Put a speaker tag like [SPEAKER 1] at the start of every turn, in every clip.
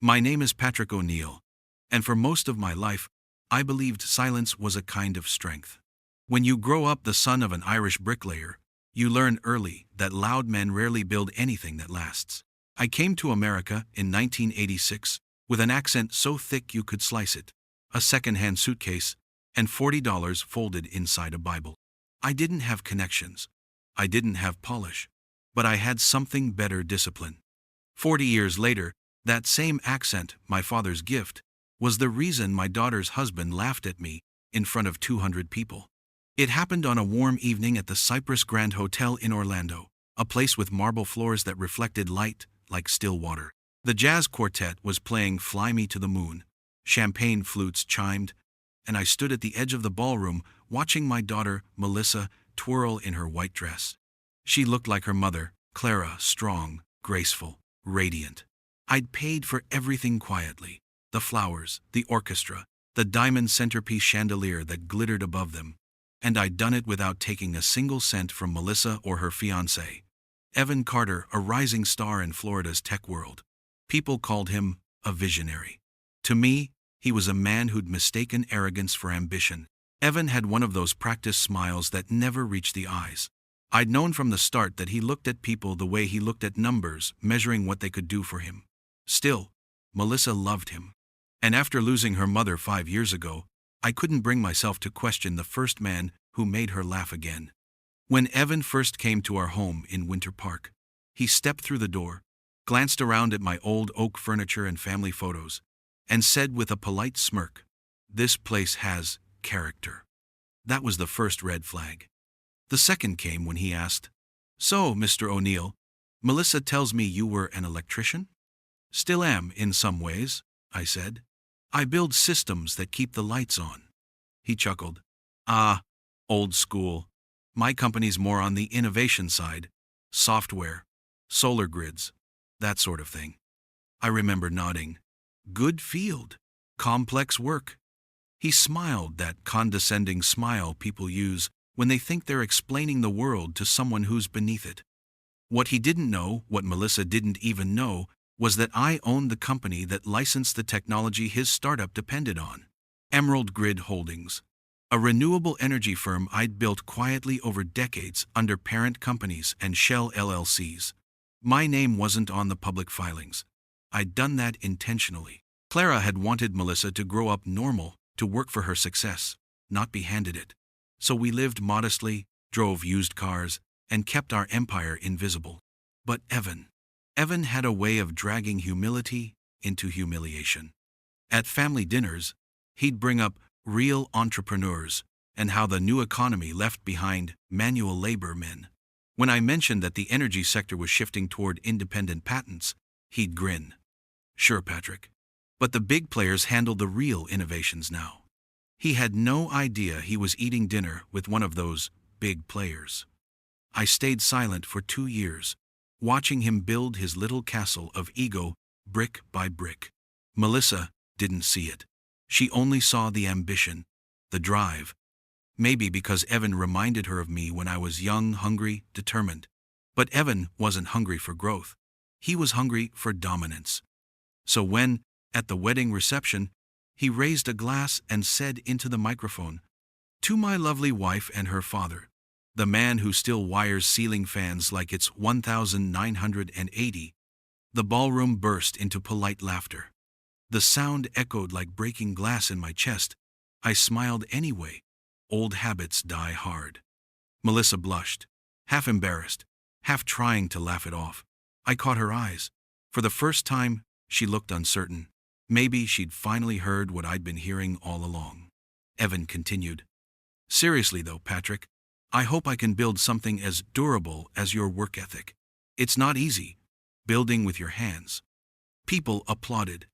[SPEAKER 1] My name is Patrick O'Neill, and for most of my life, I believed silence was a kind of strength. When you grow up the son of an Irish bricklayer, you learn early that loud men rarely build anything that lasts. I came to America in 1986 with an accent so thick you could slice it, a second-hand suitcase, and $40 folded inside a Bible. I didn't have connections. I didn't have polish. But I had something better: discipline. 40 years later, that same accent, my father's gift, was the reason my daughter's husband laughed at me in front of 200 people. It happened on a warm evening at the Cypress Grand Hotel in Orlando, a place with marble floors that reflected light like still water. The jazz quartet was playing Fly Me to the Moon. Champagne flutes chimed, and I stood at the edge of the ballroom watching my daughter, Melissa, twirl in her white dress. She looked like her mother, Clara, strong, graceful, radiant. I'd paid for everything quietly: the flowers, the orchestra, the diamond centerpiece chandelier that glittered above them. And I'd done it without taking a single cent from Melissa or her fiancé, Evan Carter, a rising star in Florida's tech world. People called him a visionary. To me, he was a man who'd mistaken arrogance for ambition. Evan had one of those practiced smiles that never reached the eyes. I'd known from the start that he looked at people the way he looked at numbers, measuring what they could do for him. Still, Melissa loved him. And after losing her mother 5 years ago, I couldn't bring myself to question the first man who made her laugh again. When Evan first came to our home in Winter Park, he stepped through the door, glanced around at my old oak furniture and family photos, and said with a polite smirk, "This place has character." That was the first red flag. The second came when he asked, "So, Mr. O'Neill, Melissa tells me you were an electrician?" "Still am, in some ways," I said. "I build systems that keep the lights on." He chuckled. "Ah, old school. My company's more on the innovation side. Software, solar grids, that sort of thing." I remember nodding. Good field. Complex work. He smiled, that condescending smile people use when they think they're explaining the world to someone who's beneath it. What he didn't know, what Melissa didn't even know, was that I owned the company that licensed the technology his startup depended on. Emerald Grid Holdings, a renewable energy firm I'd built quietly over decades under parent companies and shell LLCs. My name wasn't on the public filings. I'd done that intentionally. Clara had wanted Melissa to grow up normal, to work for her success, not be handed it. So we lived modestly, drove used cars, and kept our empire invisible. But Evan had a way of dragging humility into humiliation. At family dinners, he'd bring up real entrepreneurs and how the new economy left behind manual labor men. When I mentioned that the energy sector was shifting toward independent patents, he'd grin. "Sure, Patrick. But the big players handle the real innovations now." He had no idea he was eating dinner with one of those big players. I stayed silent for 2 years, watching him build his little castle of ego brick by brick. Melissa didn't see it. She only saw the ambition, the drive. Maybe because Evan reminded her of me when I was young, hungry, determined. But Evan wasn't hungry for growth. He was hungry for dominance. So when, at the wedding reception, he raised a glass and said into the microphone, "To my lovely wife and her father, the man who still wires ceiling fans like it's 1980, the ballroom burst into polite laughter. The sound echoed like breaking glass in my chest. I smiled anyway. Old habits die hard. Melissa blushed, half embarrassed, half trying to laugh it off. I caught her eyes. For the first time, she looked uncertain. Maybe she'd finally heard what I'd been hearing all along. Evan continued, "Seriously though, Patrick, I hope I can build something as durable as your work ethic. It's not easy, building with your hands." People applauded.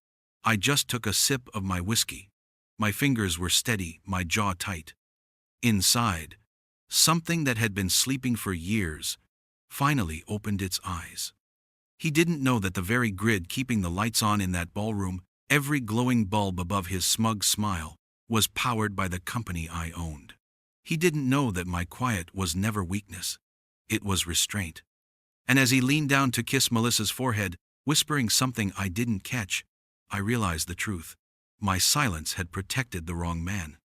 [SPEAKER 1] I just took a sip of my whiskey. My fingers were steady, my jaw tight. Inside, something that had been sleeping for years finally opened its eyes. He didn't know that the very grid keeping the lights on in that ballroom, every glowing bulb above his smug smile, was powered by the company I owned. He didn't know that my quiet was never weakness. It was restraint. And as he leaned down to kiss Melissa's forehead, whispering something I didn't catch, I realized the truth. My silence had protected the wrong man.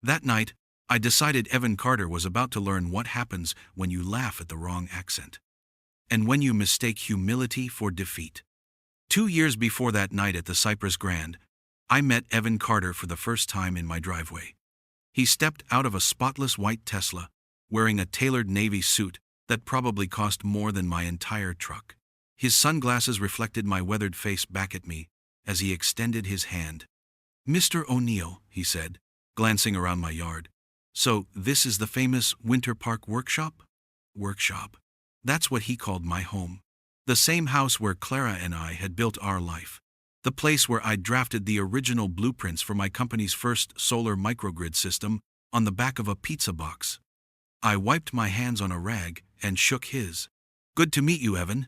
[SPEAKER 1] That night, I decided Evan Carter was about to learn what happens when you laugh at the wrong accent. And when you mistake humility for defeat. 2 years before that night at the Cypress Grand, I met Evan Carter for the first time in my driveway. He stepped out of a spotless white Tesla, wearing a tailored navy suit that probably cost more than my entire truck. His sunglasses reflected my weathered face back at me as he extended his hand. "Mr. O'Neill," he said, glancing around my yard. "So this is the famous Winter Park workshop?" Workshop. That's what he called my home. The same house where Clara and I had built our life. The place where I drafted the original blueprints for my company's first solar microgrid system on the back of a pizza box. I wiped my hands on a rag and shook his. "Good to meet you, Evan."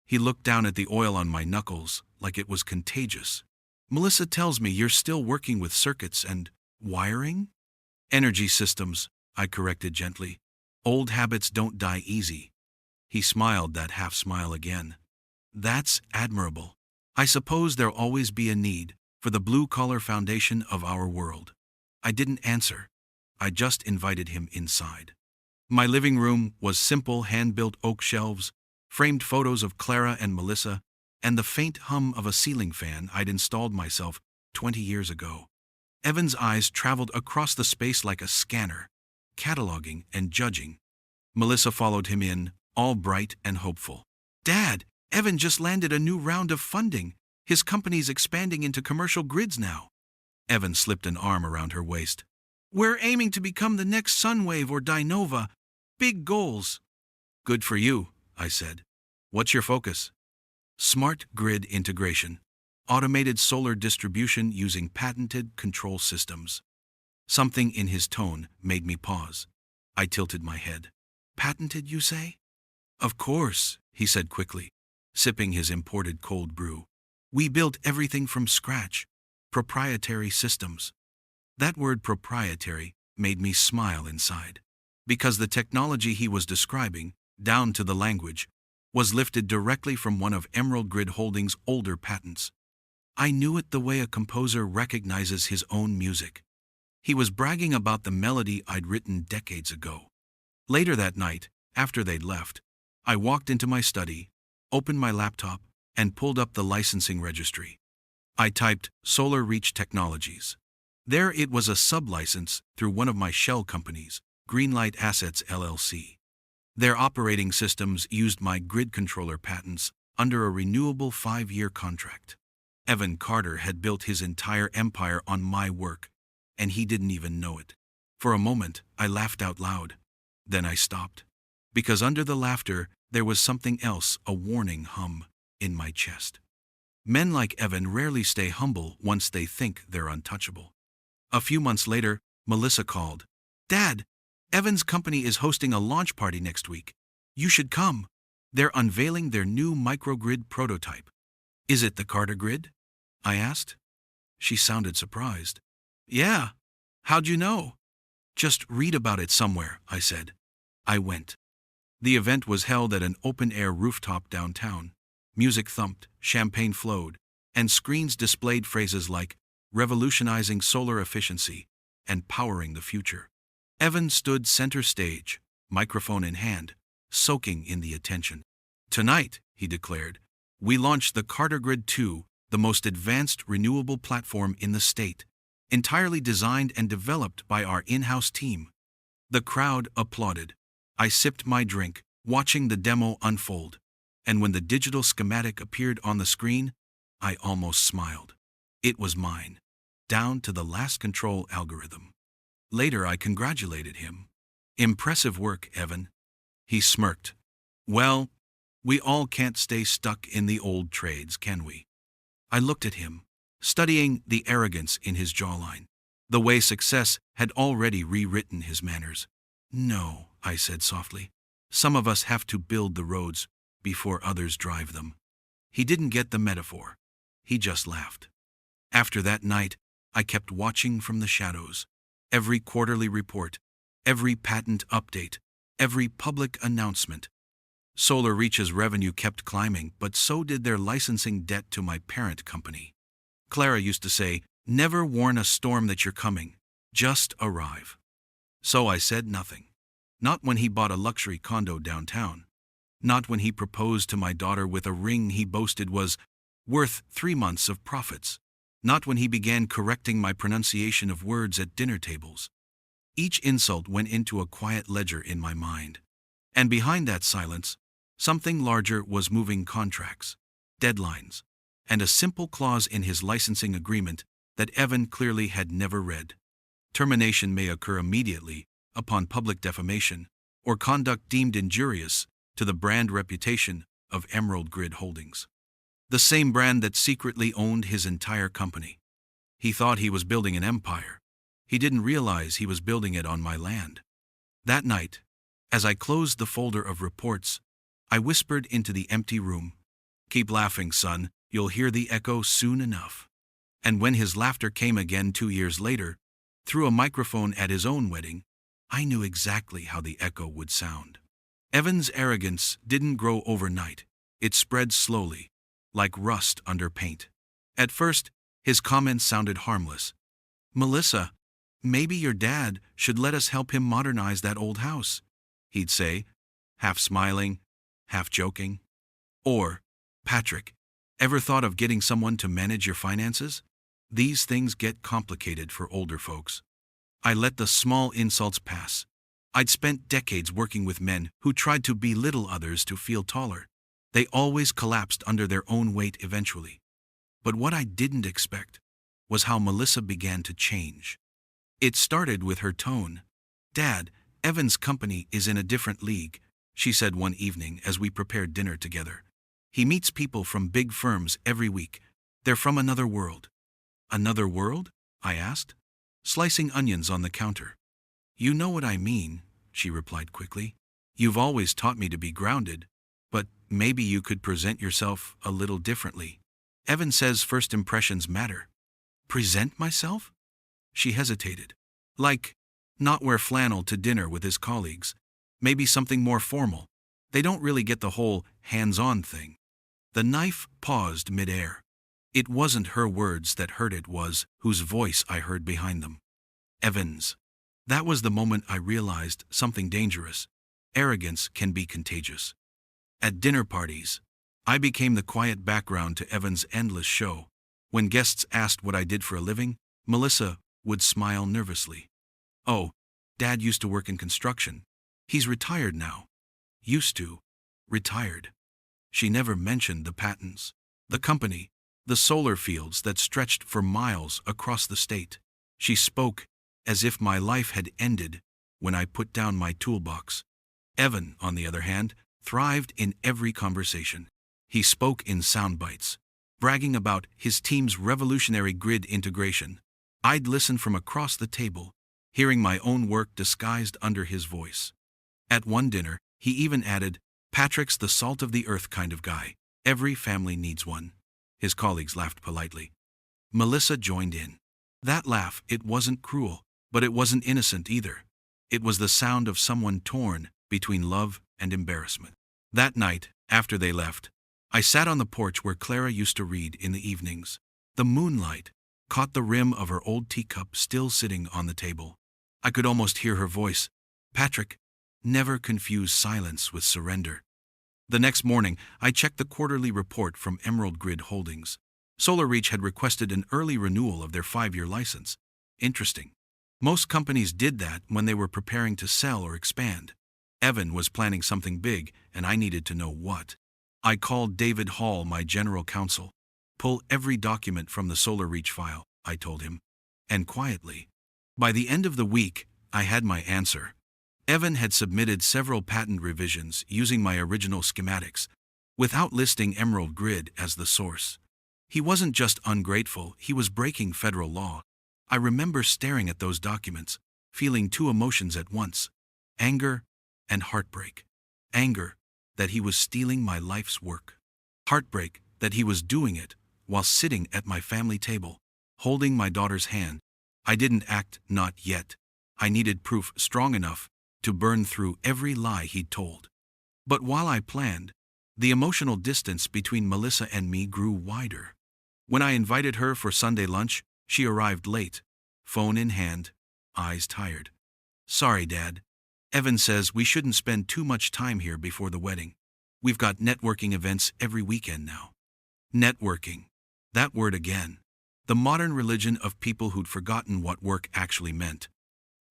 [SPEAKER 1] He looked down at the oil on my knuckles like it was contagious. "Melissa tells me you're still working with circuits and wiring?" "Energy systems," I corrected gently. "Old habits don't die easy." He smiled that half smile again. "That's admirable. I suppose there'll always be a need for the blue-collar foundation of our world." I didn't answer. I just invited him inside. My living room was simple hand-built oak shelves, framed photos of Clara and Melissa, and the faint hum of a ceiling fan I'd installed myself 20 years ago. Evan's eyes traveled across the space like a scanner, cataloging and judging. Melissa followed him in, all bright and hopeful. "Dad, Evan just landed a new round of funding. His company's expanding into commercial grids now." Evan slipped an arm around her waist. "We're aiming to become the next Sunwave or Dynova. Big goals." "Good for you," I said. "What's your focus?" "Smart grid integration. Automated solar distribution using patented control systems." Something in his tone made me pause. I tilted my head. "Patented, you say?" "Of course," he said quickly, sipping his imported cold brew. "We built everything from scratch. Proprietary systems." That word proprietary made me smile inside. Because the technology he was describing, down to the language, was lifted directly from one of Emerald Grid Holdings' older patents. I knew it the way a composer recognizes his own music. He was bragging about the melody I'd written decades ago. Later that night, after they'd left, I walked into my study, opened my laptop, and pulled up the licensing registry. I typed Solar Reach Technologies. There it was, a sub-license through one of my shell companies, Greenlight Assets LLC. Their operating systems used my grid controller patents under a renewable 5-year contract. Evan Carter had built his entire empire on my work, and he didn't even know it. For a moment, I laughed out loud. Then I stopped. Because under the laughter, there was something else, a warning hum in my chest. Men like Evan rarely stay humble once they think they're untouchable. A few months later, Melissa called. "Dad, Evan's company is hosting a launch party next week. You should come. They're unveiling their new microgrid prototype." "Is it the Carter Grid?" I asked. She sounded surprised. "Yeah. How'd you know?" "Just read about it somewhere," I said. I went. The event was held at an open-air rooftop downtown. Music thumped, champagne flowed, and screens displayed phrases like revolutionizing solar efficiency and powering the future. Evan stood center stage, microphone in hand, soaking in the attention. "Tonight," he declared, "we launched the Carter Grid 2, the most advanced renewable platform in the state, entirely designed and developed by our in-house team." The crowd applauded. I sipped my drink, watching the demo unfold, and when the digital schematic appeared on the screen, I almost smiled. It was mine, down to the last control algorithm. Later I congratulated him. "Impressive work, Evan." He smirked. "Well, we all can't stay stuck in the old trades, can we?" I looked at him, studying the arrogance in his jawline, the way success had already rewritten his manners. "No," I said softly. "Some of us have to build the roads before others drive them." He didn't get the metaphor. He just laughed. After that night, I kept watching from the shadows. Every quarterly report, every patent update, every public announcement. Solar Reach's revenue kept climbing, but so did their licensing debt to my parent company. Clara used to say, "Never warn a storm that you're coming. Just arrive." So I said nothing. Not when he bought a luxury condo downtown. Not when he proposed to my daughter with a ring he boasted was worth 3 months of profits. Not when he began correcting my pronunciation of words at dinner tables. Each insult went into a quiet ledger in my mind. And behind that silence, something larger was moving contracts, deadlines, and a simple clause in his licensing agreement that Evan clearly had never read. Termination may occur immediately upon public defamation or conduct deemed injurious to the brand reputation of Emerald Grid Holdings. The same brand that secretly owned his entire company. He thought he was building an empire. He didn't realize he was building it on my land. That night, as I closed the folder of reports, I whispered into the empty room, "Keep laughing, son, you'll hear the echo soon enough." And when his laughter came again 2 years later, through a microphone at his own wedding, I knew exactly how the echo would sound. Evan's arrogance didn't grow overnight. It spread slowly, like rust under paint. At first, his comments sounded harmless. "Melissa, maybe your dad should let us help him modernize that old house," he'd say, half smiling, half joking. Or, "Patrick, ever thought of getting someone to manage your finances? These things get complicated for older folks." I let the small insults pass. I'd spent decades working with men who tried to belittle others to feel taller. They always collapsed under their own weight eventually. But what I didn't expect was how Melissa began to change. It started with her tone. "Dad, Evan's company is in a different league," she said one evening as we prepared dinner together. "He meets people from big firms every week. They're from another world." "Another world?" I asked, slicing onions on the counter. "You know what I mean," she replied quickly. "You've always taught me to be grounded, but maybe you could present yourself a little differently. Evan says first impressions matter." "Present myself?" She hesitated. "Like, not wear flannel to dinner with his colleagues. Maybe something more formal. They don't really get the whole hands-on thing." The knife paused mid-air. It wasn't her words that hurt, it was whose voice I heard behind them. Evans. That was the moment I realized something dangerous. Arrogance can be contagious. At dinner parties, I became the quiet background to Evan's endless show. When guests asked what I did for a living, Melissa would smile nervously. "Oh, Dad used to work in construction. He's retired now." Used to. Retired. She never mentioned the patents, the company, the solar fields that stretched for miles across the state. She spoke as if my life had ended when I put down my toolbox. Evan, on the other hand, thrived in every conversation. He spoke in sound bites, bragging about his team's revolutionary grid integration. I'd listen from across the table, hearing my own work disguised under his voice. At one dinner, he even added, "Patrick's the salt of the earth kind of guy. Every family needs one." His colleagues laughed politely. Melissa joined in. That laugh, it wasn't cruel, but it wasn't innocent either. It was the sound of someone torn between love and embarrassment. That night, after they left, I sat on the porch where Clara used to read in the evenings. The moonlight caught the rim of her old teacup still sitting on the table. I could almost hear her voice. "Patrick, never confuse silence with surrender." The next morning, I checked the quarterly report from Emerald Grid Holdings. SolarReach had requested an early renewal of their 5-year license. Interesting. Most companies did that when they were preparing to sell or expand. Evan was planning something big, and I needed to know what. I called David Hall, my general counsel. "Pull every document from the SolarReach file," I told him. And quietly. By the end of the week, I had my answer. Evan had submitted several patent revisions using my original schematics, without listing Emerald Grid as the source. He wasn't just ungrateful, he was breaking federal law. I remember staring at those documents, feeling two emotions at once: anger and heartbreak. Anger that he was stealing my life's work. Heartbreak that he was doing it while sitting at my family table, holding my daughter's hand. I didn't act, not yet. I needed proof strong enough to burn through every lie he'd told. But while I planned, the emotional distance between Melissa and me grew wider. When I invited her for Sunday lunch, she arrived late, phone in hand, eyes tired. "Sorry, Dad. Evan says we shouldn't spend too much time here before the wedding. We've got networking events every weekend now." Networking. That word again. The modern religion of people who'd forgotten what work actually meant.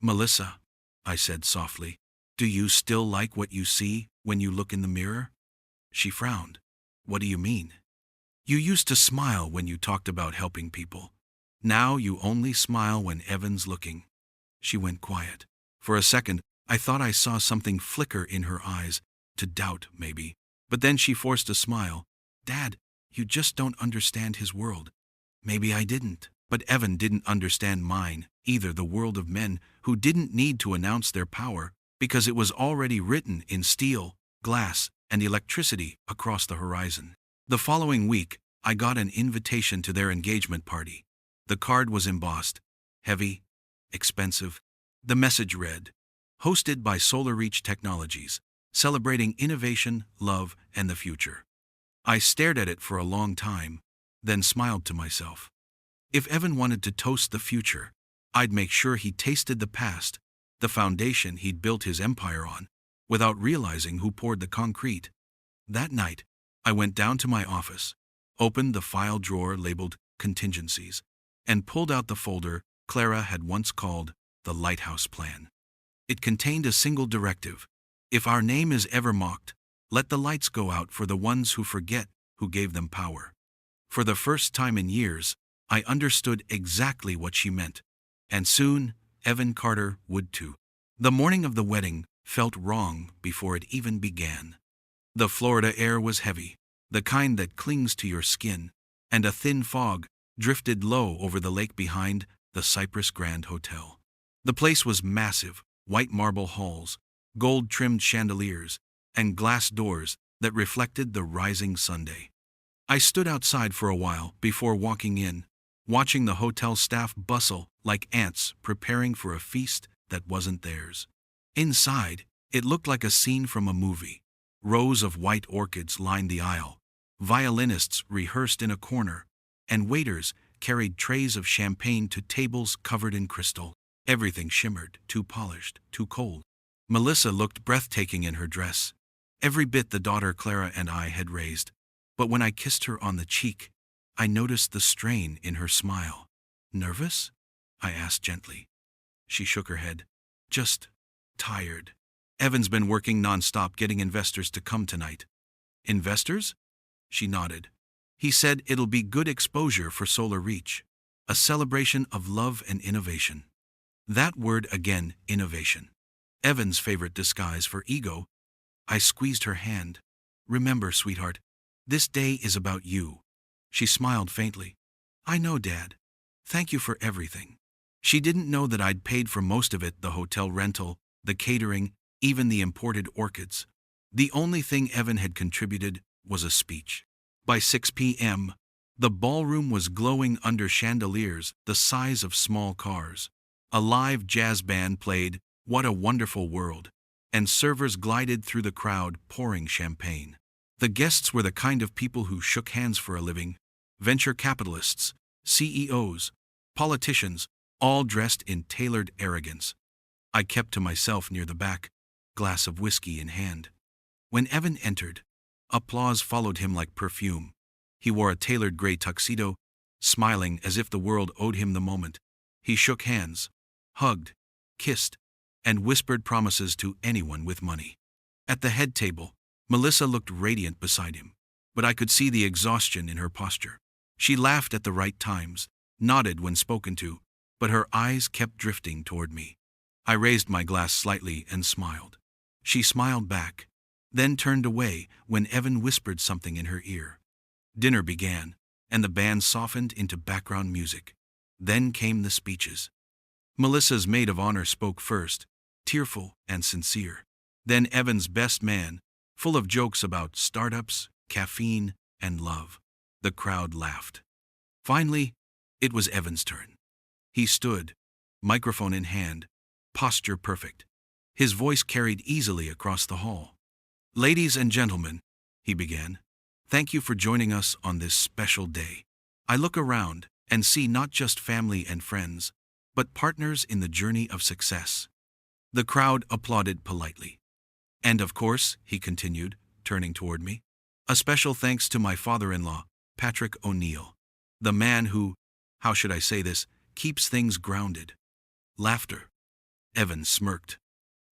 [SPEAKER 1] "Melissa," I said softly, "do you still like what you see when you look in the mirror?" She frowned. "What do you mean?" "You used to smile when you talked about helping people. Now you only smile when Evan's looking." She went quiet. For a second, I thought I saw something flicker in her eyes, to doubt, maybe. But then she forced a smile. "Dad, you just don't understand his world." Maybe I didn't. But Evan didn't understand mine, either, the world of men who didn't need to announce their power because it was already written in steel, glass, and electricity across the horizon. The following week, I got an invitation to their engagement party. The card was embossed, heavy, expensive. The message read, "Hosted by SolarReach Technologies, celebrating innovation, love, and the future." I stared at it for a long time, then smiled to myself. If Evan wanted to toast the future, I'd make sure he tasted the past, the foundation he'd built his empire on, without realizing who poured the concrete. That night, I went down to my office, opened the file drawer labeled Contingencies, and pulled out the folder Clara had once called the Lighthouse Plan. It contained a single directive: if our name is ever mocked, let the lights go out for the ones who forget who gave them power. For the first time in years, I understood exactly what she meant. And soon, Evan Carter would too. The morning of the wedding felt wrong before it even began. The Florida air was heavy, the kind that clings to your skin, and a thin fog drifted low over the lake behind the Cypress Grand Hotel. The place was massive, white marble halls, gold-trimmed chandeliers, and glass doors that reflected the rising Sunday. I stood outside for a while before walking in, watching the hotel staff bustle like ants preparing for a feast that wasn't theirs. Inside, it looked like a scene from a movie. Rows of white orchids lined the aisle, violinists rehearsed in a corner, and waiters carried trays of champagne to tables covered in crystal. Everything shimmered, too polished, too cold. Melissa looked breathtaking in her dress, every bit the daughter Clara and I had raised. But when I kissed her on the cheek, I noticed the strain in her smile. "Nervous?" I asked gently. She shook her head. "Just tired. Evan's been working nonstop getting investors to come tonight." "Investors?" She nodded. "He said it'll be good exposure for SolarReach. A celebration of love and innovation." That word again, innovation. Evan's favorite disguise for ego. I squeezed her hand. "Remember, sweetheart, this day is about you." She smiled faintly. "I know, Dad. Thank you for everything." She didn't know that I'd paid for most of it, the hotel rental, the catering, even the imported orchids. The only thing Evan had contributed was a speech. By 6 p.m., the ballroom was glowing under chandeliers the size of small cars. A live jazz band played "What a Wonderful World," and servers glided through the crowd pouring champagne. The guests were the kind of people who shook hands for a living: venture capitalists, CEOs, politicians, all dressed in tailored arrogance. I kept to myself near the back, glass of whiskey in hand. When Evan entered, applause followed him like perfume. He wore a tailored gray tuxedo, smiling as if the world owed him the moment. He shook hands, hugged, kissed, and whispered promises to anyone with money. At the head table, Melissa looked radiant beside him, but I could see the exhaustion in her posture. She laughed at the right times, nodded when spoken to, but her eyes kept drifting toward me. I raised my glass slightly and smiled. She smiled back, then turned away when Evan whispered something in her ear. Dinner began, and the band softened into background music. Then came the speeches. Melissa's maid of honor spoke first, tearful and sincere. Then Evan's best man, full of jokes about startups, caffeine, and love. The crowd laughed. Finally, it was Evan's turn. He stood, microphone in hand, posture perfect. His voice carried easily across the hall. "Ladies and gentlemen," he began, "thank you for joining us on this special day. I look around and see not just family and friends, but partners in the journey of success. The crowd applauded politely. And of course, he continued, turning toward me, a special thanks to my father-in-law, Patrick O'Neill, the man who, how should I say this, keeps things grounded. Laughter. Evan smirked.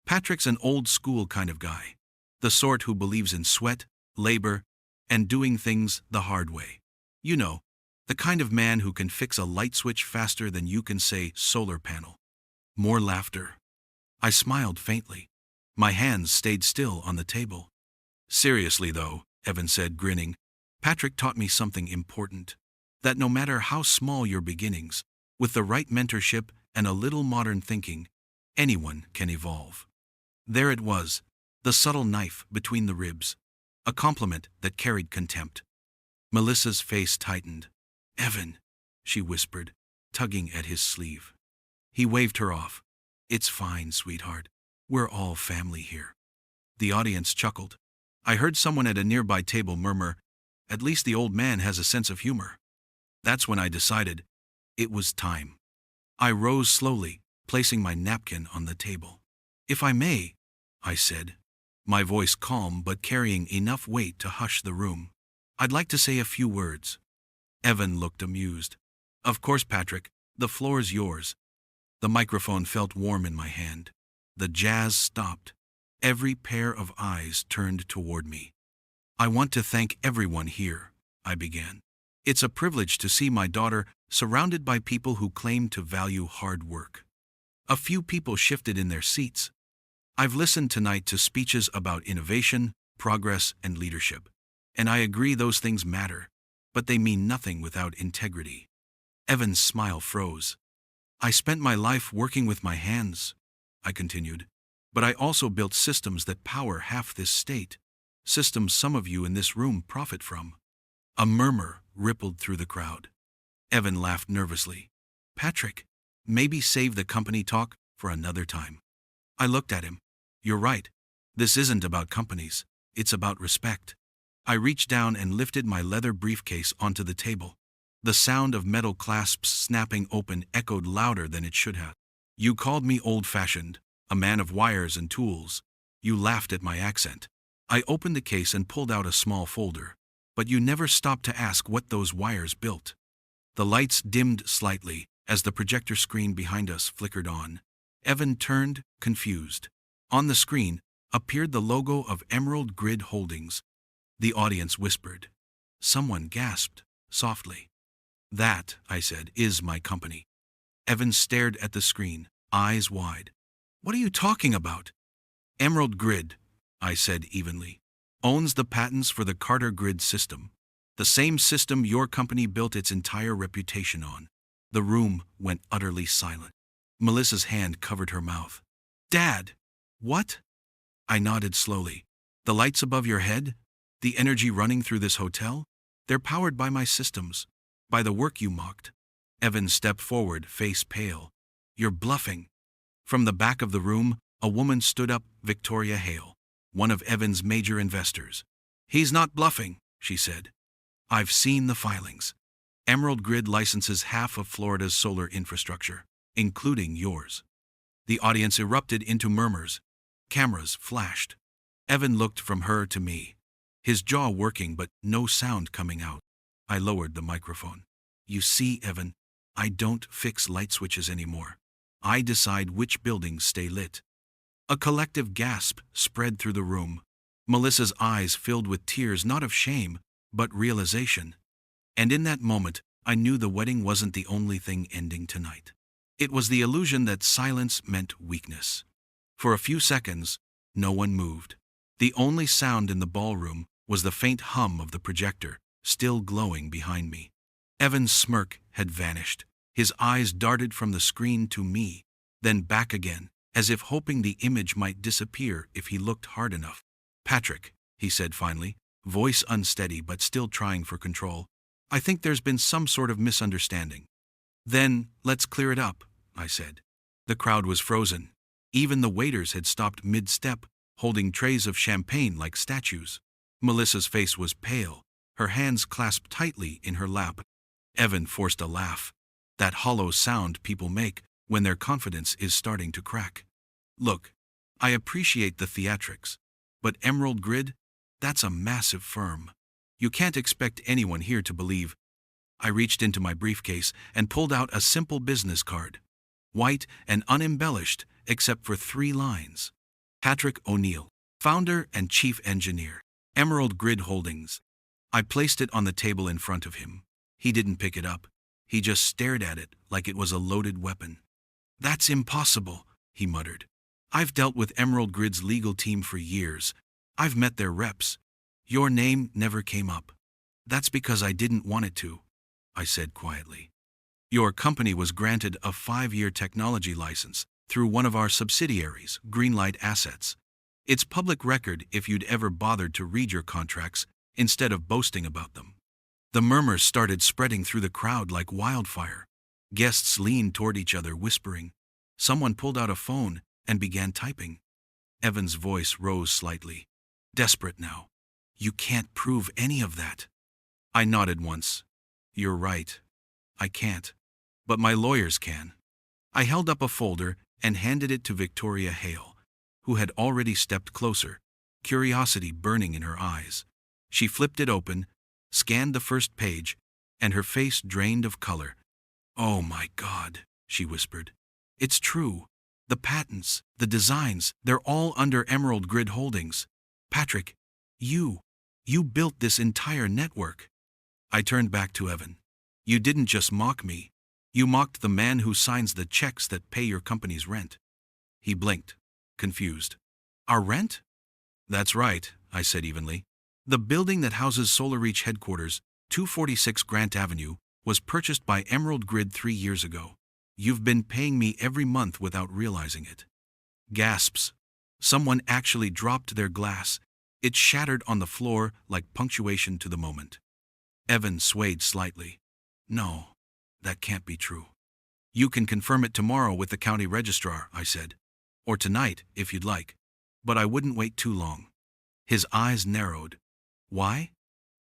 [SPEAKER 1] Patrick's an old-school kind of guy, the sort who believes in sweat, labor, and doing things the hard way. You know, the kind of man who can fix a light switch faster than you can say solar panel. More laughter. I smiled faintly. My hands stayed still on the table. Seriously though, Evan said, grinning, Patrick taught me something important. That no matter how small your beginnings, with the right mentorship and a little modern thinking, anyone can evolve. There it was, the subtle knife between the ribs, a compliment that carried contempt. Melissa's face tightened. Evan, she whispered, tugging at his sleeve. He waved her off. It's fine, sweetheart. We're all family here. The audience chuckled. I heard someone at a nearby table murmur, at least the old man has a sense of humor. That's when I decided it was time. I rose slowly, placing my napkin on the table. If I may, I said, my voice calm but carrying enough weight to hush the room. I'd like to say a few words. Evan looked amused. Of course, Patrick, the floor's yours. The microphone felt warm in my hand. The jazz stopped. Every pair of eyes turned toward me. I want to thank everyone here, I began. It's a privilege to see my daughter surrounded by people who claim to value hard work. A few people shifted in their seats. I've listened tonight to speeches about innovation, progress, and leadership. And I agree those things matter, but they mean nothing without integrity. Evan's smile froze. I spent my life working with my hands, I continued, but I also built systems that power half this state, systems some of you in this room profit from. A murmur rippled through the crowd. Evan laughed nervously. Patrick, maybe save the company talk for another time. I looked at him. You're right. This isn't about companies. It's about respect. I reached down and lifted my leather briefcase onto the table. The sound of metal clasps snapping open echoed louder than it should have. You called me old-fashioned, a man of wires and tools. You laughed at my accent. I opened the case and pulled out a small folder. But you never stopped to ask what those wires built. The lights dimmed slightly as the projector screen behind us flickered on. Evan turned, confused. On the screen appeared the logo of Emerald Grid Holdings. The audience whispered. Someone gasped, softly. That, I said, is my company. Evan stared at the screen, eyes wide. What are you talking about? Emerald Grid, I said evenly, owns the patents for the Carter Grid system, the same system your company built its entire reputation on. The room went utterly silent. Melissa's hand covered her mouth. Dad! What? I nodded slowly. The lights above your head? The energy running through this hotel? They're powered by my systems. By the work you mocked. Evan stepped forward, face pale. You're bluffing. From the back of the room, a woman stood up, Victoria Hale, one of Evan's major investors. He's not bluffing, she said. I've seen the filings. Emerald Grid licenses half of Florida's solar infrastructure, including yours. The audience erupted into murmurs. Cameras flashed. Evan looked from her to me, his jaw working but no sound coming out. I lowered the microphone. You see, Evan, I don't fix light switches anymore. I decide which buildings stay lit. A collective gasp spread through the room. Melissa's eyes filled with tears not of shame, but realization. And in that moment, I knew the wedding wasn't the only thing ending tonight. It was the illusion that silence meant weakness. For a few seconds, no one moved. The only sound in the ballroom was the faint hum of the projector, still glowing behind me. Evan's smirk had vanished. His eyes darted from the screen to me, then back again, as if hoping the image might disappear if he looked hard enough. Patrick, he said finally, voice unsteady but still trying for control, I think there's been some sort of misunderstanding. Then, let's clear it up, I said. The crowd was frozen. Even the waiters had stopped mid-step, holding trays of champagne like statues. Melissa's face was pale, her hands clasped tightly in her lap. Evan forced a laugh. That hollow sound people make when their confidence is starting to crack. Look, I appreciate the theatrics, but Emerald Grid? That's a massive firm. You can't expect anyone here to believe. I reached into my briefcase and pulled out a simple business card. White and unembellished, except for 3 lines. Patrick O'Neill, founder and chief engineer, Emerald Grid Holdings. I placed it on the table in front of him. He didn't pick it up. He just stared at it like it was a loaded weapon. That's impossible, he muttered. I've dealt with Emerald Grid's legal team for years. I've met their reps. Your name never came up. That's because I didn't want it to, I said quietly. Your company was granted a 5-year technology license through one of our subsidiaries, Greenlight Assets. It's public record if you'd ever bothered to read your contracts instead of boasting about them. The murmurs started spreading through the crowd like wildfire. Guests leaned toward each other, whispering. Someone pulled out a phone and began typing. Evan's voice rose slightly. Desperate now. You can't prove any of that. I nodded once. You're right. I can't. But my lawyers can. I held up a folder and handed it to Victoria Hale, who had already stepped closer, curiosity burning in her eyes. She flipped it open, scanned the first page, and her face drained of color. Oh my God, she whispered. It's true. The patents, the designs, they're all under Emerald Grid Holdings. Patrick, you built this entire network. I turned back to Evan. You didn't just mock me. You mocked the man who signs the checks that pay your company's rent. He blinked, confused. Our rent? That's right, I said evenly. The building that houses SolarReach headquarters, 246 Grant Avenue, was purchased by Emerald Grid 3 years ago. You've been paying me every month without realizing it. Gasps. Someone actually dropped their glass. It shattered on the floor like punctuation to the moment. Evan swayed slightly. No, that can't be true. You can confirm it tomorrow with the county registrar, I said. Or tonight, if you'd like. But I wouldn't wait too long. His eyes narrowed. Why?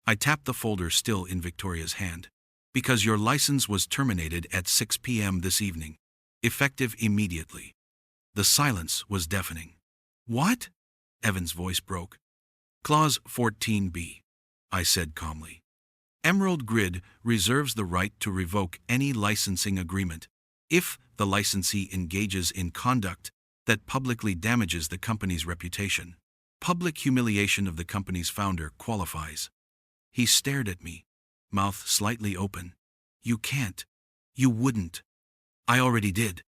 [SPEAKER 1] I tapped the folder still in Victoria's hand. Because your license was terminated at 6 p.m. this evening. Effective immediately. The silence was deafening. What? Evan's voice broke. Clause 14b, I said calmly. Emerald Grid reserves the right to revoke any licensing agreement if the licensee engages in conduct that publicly damages the company's reputation. Public humiliation of the company's founder qualifies. He stared at me, mouth slightly open. You can't. You wouldn't. I already did.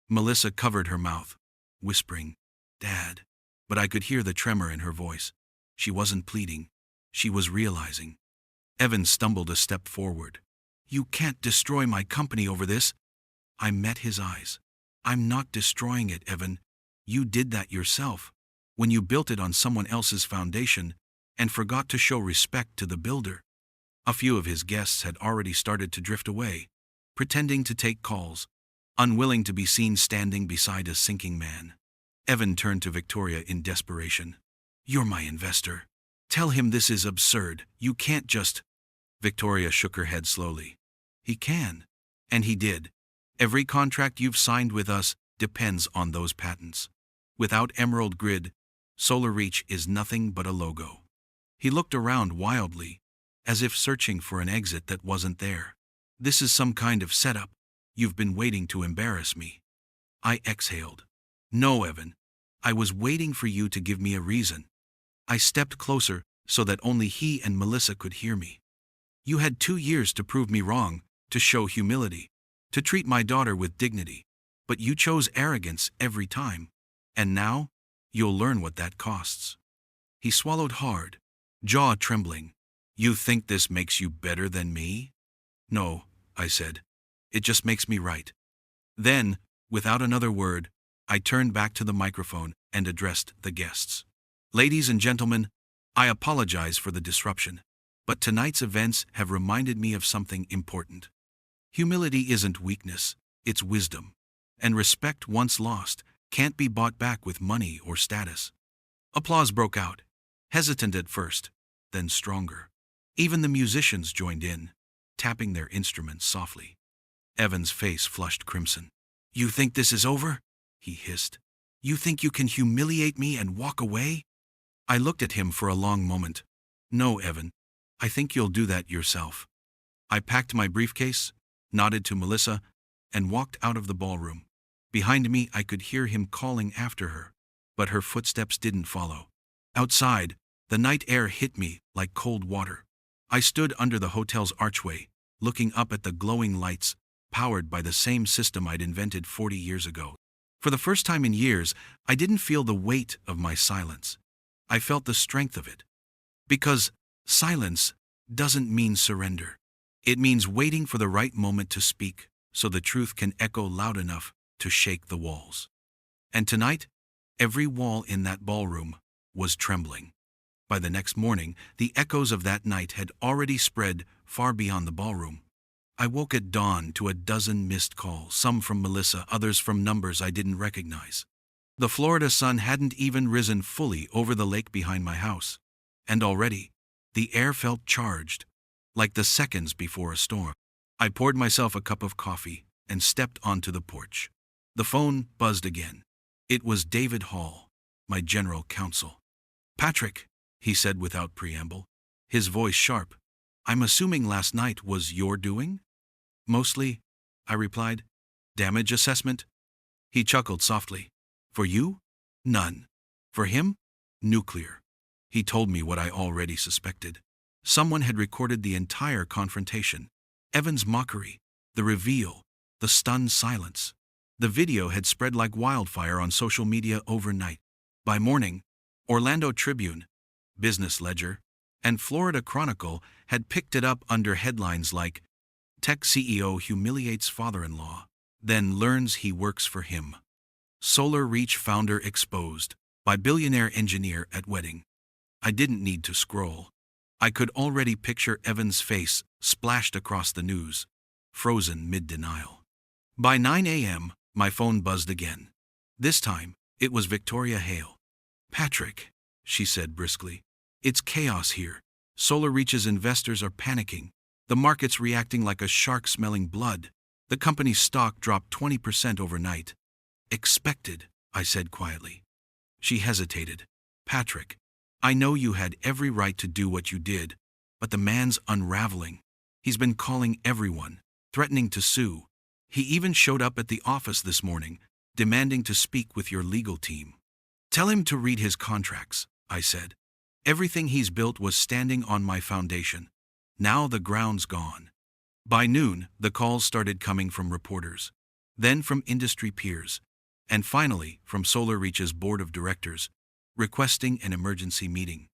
[SPEAKER 1] Melissa covered her mouth, whispering, Dad. But I could hear the tremor in her voice. She wasn't pleading. She was realizing. Evan stumbled a step forward. You can't destroy my company over this. I met his eyes. I'm not destroying it, Evan. You did that yourself, when you built it on someone else's foundation and forgot to show respect to the builder. A few of his guests had already started to drift away, pretending to take calls, unwilling to be seen standing beside a sinking man. Evan turned to Victoria in desperation. You're my investor. Tell him this is absurd. You can't just... Victoria shook her head slowly. He can. And he did. Every contract you've signed with us depends on those patents. Without Emerald Grid, SolarReach is nothing but a logo. He looked around wildly, as if searching for an exit that wasn't there. This is some kind of setup. You've been waiting to embarrass me. I exhaled. No, Evan. I was waiting for you to give me a reason. I stepped closer so that only he and Melissa could hear me. You had 2 years to prove me wrong, to show humility, to treat my daughter with dignity. But you chose arrogance every time. And now, you'll learn what that costs. He swallowed hard, jaw trembling. You think this makes you better than me? No, I said. It just makes me right. Then, without another word, I turned back to the microphone and addressed the guests. Ladies and gentlemen, I apologize for the disruption, but tonight's events have reminded me of something important. Humility isn't weakness, it's wisdom. And respect once lost can't be bought back with money or status. Applause broke out, hesitant at first, then stronger. Even the musicians joined in. tapping their instruments softly. Evan's face flushed crimson. "You think this is over?" he hissed. "You think you can humiliate me and walk away?" I looked at him for a long moment. "No, Evan. I think you'll do that yourself." I packed my briefcase, nodded to Melissa, and walked out of the ballroom. Behind me, I could hear him calling after her, but her footsteps didn't follow. Outside, the night air hit me like cold water. I stood under the hotel's archway, looking up at the glowing lights, powered by the same system I'd invented 40 years ago. For the first time in years, I didn't feel the weight of my silence. I felt the strength of it. Because silence doesn't mean surrender. It means waiting for the right moment to speak, so the truth can echo loud enough to shake the walls. And tonight, every wall in that ballroom was trembling. By the next morning, the echoes of that night had already spread far beyond the ballroom. I woke at dawn to a dozen missed calls, some from Melissa, others from numbers I didn't recognize. The Florida sun hadn't even risen fully over the lake behind my house, and already, the air felt charged, like the seconds before a storm. I poured myself a cup of coffee and stepped onto the porch. The phone buzzed again. It was David Hall, my general counsel. "Patrick," he said without preamble, his voice sharp, "I'm assuming last night was your doing?" "Mostly," I replied. "Damage assessment?" He chuckled softly. "For you? None. For him? Nuclear." He told me what I already suspected. Someone had recorded the entire confrontation. Evan's mockery, the reveal, the stunned silence. The video had spread like wildfire on social media overnight. By morning, Orlando Tribune, Business Ledger, and Florida Chronicle had picked it up under headlines like, "Tech CEO humiliates father-in-law, then learns he works for him." "Solar Reach founder exposed by billionaire engineer at wedding." I didn't need to scroll. I could already picture Evan's face splashed across the news, frozen mid-denial. By 9 a.m., my phone buzzed again. This time, it was Victoria Hale. "Patrick," she said briskly, "it's chaos here. Solar Reach's investors are panicking. The market's reacting like a shark smelling blood. The company's stock dropped 20% overnight." "Expected," I said quietly. She hesitated. "Patrick, I know you had every right to do what you did, but the man's unraveling. He's been calling everyone, threatening to sue. He even showed up at the office this morning, demanding to speak with your legal team." "Tell him to read his contracts," I said. "Everything he's built was standing on my foundation. Now the ground's gone." By noon, the calls started coming from reporters, then from industry peers, and finally from Solar Reach's board of directors, requesting an emergency meeting.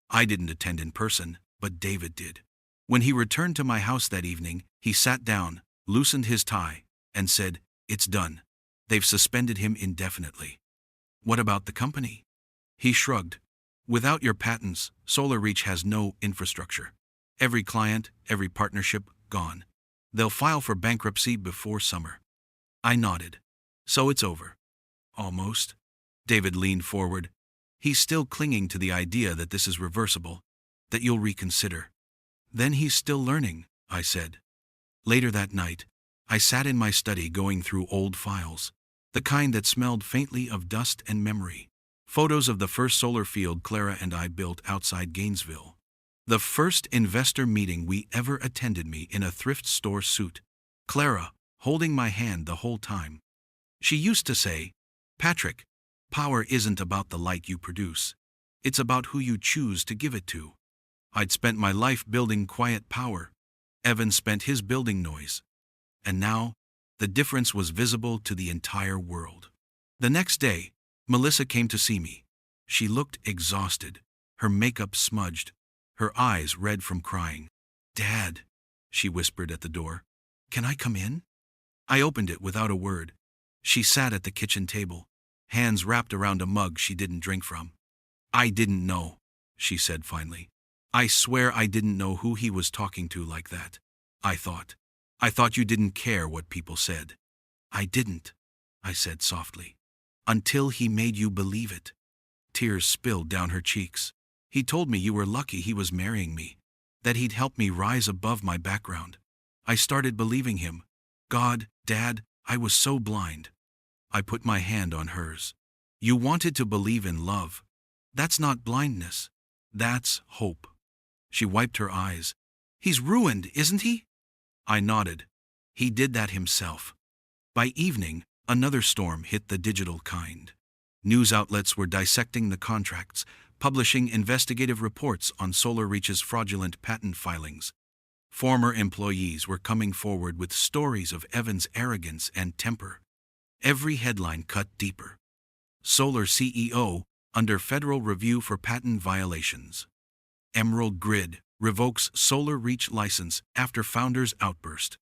[SPEAKER 1] I didn't attend in person, but David did. When he returned to my house that evening, he sat down, loosened his tie, and said, "It's done. They've suspended him indefinitely." "What about the company?" He shrugged. "Without your patents, Solar Reach has no infrastructure. Every client, every partnership, gone. They'll file for bankruptcy before summer." I nodded. "So it's over." "Almost." David leaned forward. "He's still clinging to the idea that this is reversible, that you'll reconsider." "Then he's still learning," I said. Later that night, I sat in my study going through old files, the kind that smelled faintly of dust and memory. Photos of the first solar field Clara and I built outside Gainesville. The first investor meeting we ever attended, me in a thrift store suit. Clara, holding my hand the whole time. She used to say, "Patrick, power isn't about the light you produce. It's about who you choose to give it to." I'd spent my life building quiet power. Evan spent his building noise. And now, the difference was visible to the entire world. The next day, Melissa came to see me. She looked exhausted, her makeup smudged, her eyes red from crying. "Dad," she whispered at the door, "can I come in?" I opened it without a word. She sat at the kitchen table, hands wrapped around a mug she didn't drink from. "I didn't know," she said finally. "I swear I didn't know who he was talking to like that. I thought you didn't care what people said." "I didn't," I said softly. "Until he made you believe it." Tears spilled down her cheeks. "He told me you were lucky he was marrying me, that he'd help me rise above my background. I started believing him. God, Dad, I was so blind. I put my hand on hers. You wanted to believe in love. That's not blindness. That's hope. She wiped her eyes. He's ruined, isn't he? I nodded. He did that himself. By evening, another storm hit the digital kind. News outlets were dissecting the contracts, publishing investigative reports on SolarReach's fraudulent patent filings. Former employees were coming forward with stories of Evan's arrogance and temper. Every headline cut deeper. Solar CEO under federal review for patent violations. Emerald Grid revokes SolarReach license after founder's outburst.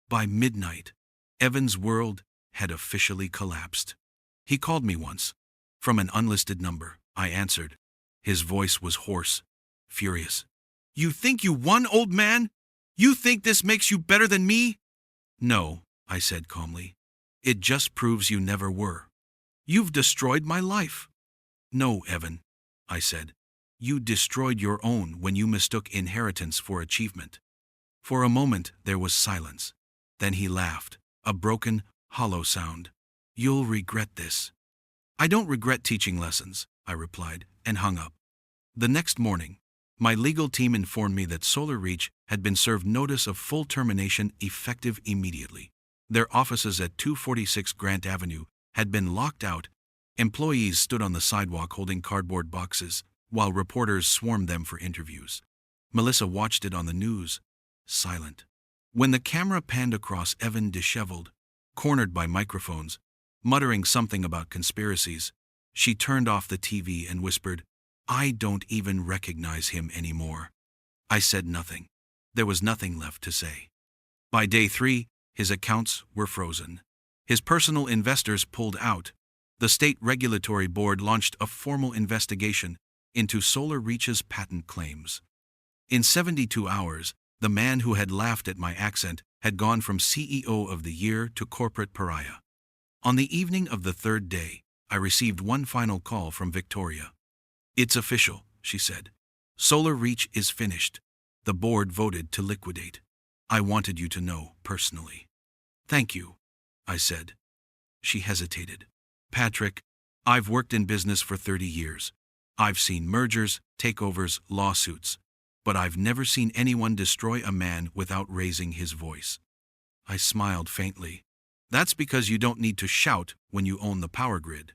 [SPEAKER 1] By midnight, Evan's world had officially collapsed. He called me once. From an unlisted number, I answered. His voice was hoarse, furious. You think you won, old man? You think this makes you better than me? No, I said calmly. It just proves you never were. You've destroyed my life. No, Evan, I said. You destroyed your own when you mistook inheritance for achievement. For a moment there was silence. Then he laughed, a broken, hollow sound. You'll regret this. I don't regret teaching lessons, I replied, and hung up. The next morning, my legal team informed me that SolarReach had been served notice of full termination effective immediately. Their offices at 246 Grant Avenue had been locked out. Employees stood on the sidewalk holding cardboard boxes, while reporters swarmed them for interviews. Melissa watched it on the news, silent. When the camera panned across Evan, disheveled, cornered by microphones, muttering something about conspiracies, she turned off the TV and whispered, I don't even recognize him anymore. I said nothing. There was nothing left to say. By day 3, his accounts were frozen. His personal investors pulled out. The state regulatory board launched a formal investigation into SolarReach's patent claims. In 72 hours, the man who had laughed at my accent had gone from CEO of the year to corporate pariah. On the evening of the third day, I received one final call from Victoria. It's official, she said. SolarReach is finished. The board voted to liquidate. I wanted you to know personally. Thank you, I said. She hesitated. Patrick, I've worked in business for 30 years. I've seen mergers, takeovers, lawsuits. But I've never seen anyone destroy a man without raising his voice. I smiled faintly. That's because you don't need to shout when you own the power grid.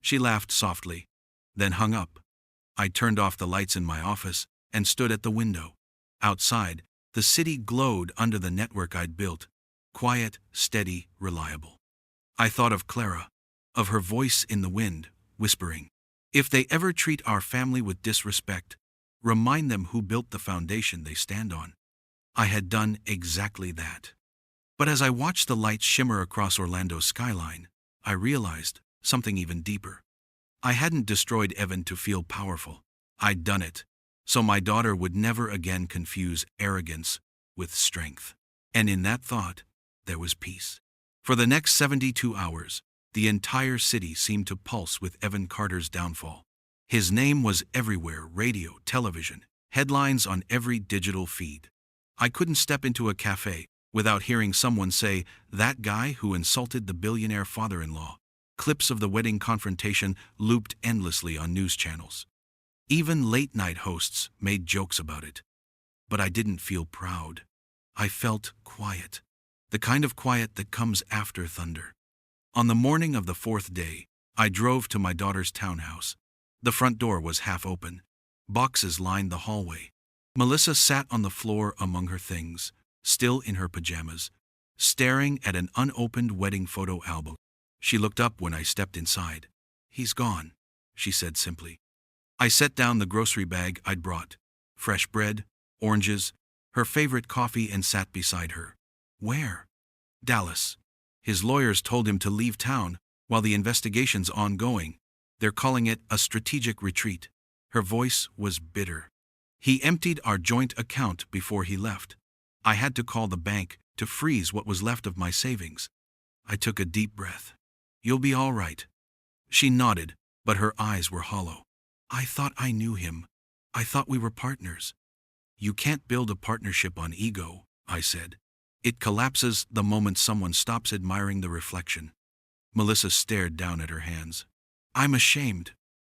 [SPEAKER 1] She laughed softly, then hung up. I turned off the lights in my office and stood at the window. Outside, the city glowed under the network I'd built, quiet, steady, reliable. I thought of Clara, of her voice in the wind, whispering, if they ever treat our family with disrespect, remind them who built the foundation they stand on. I had done exactly that. But as I watched the lights shimmer across Orlando's skyline, I realized something even deeper. I hadn't destroyed Evan to feel powerful. I'd done it, so my daughter would never again confuse arrogance with strength. And in that thought, there was peace. For the next 72 hours, the entire city seemed to pulse with Evan Carter's downfall. His name was everywhere, radio, television, headlines on every digital feed. I couldn't step into a cafe without hearing someone say, that guy who insulted the billionaire father-in-law. Clips of the wedding confrontation looped endlessly on news channels. Even late-night hosts made jokes about it. But I didn't feel proud. I felt quiet. The kind of quiet that comes after thunder. On the morning of the fourth day, I drove to my daughter's townhouse. The front door was half open. Boxes lined the hallway. Melissa sat on the floor among her things, still in her pajamas, staring at an unopened wedding photo album. She looked up when I stepped inside. He's gone, she said simply. I set down the grocery bag I'd brought, fresh bread, oranges, her favorite coffee, and sat beside her. Where? Dallas. His lawyers told him to leave town while the investigation's ongoing. They're calling it a strategic retreat. Her voice was bitter. He emptied our joint account before he left. I had to call the bank to freeze what was left of my savings. I took a deep breath. You'll be all right. She nodded, but her eyes were hollow. I thought I knew him. I thought we were partners. You can't build a partnership on ego, I said. It collapses the moment someone stops admiring the reflection. Melissa stared down at her hands. I'm ashamed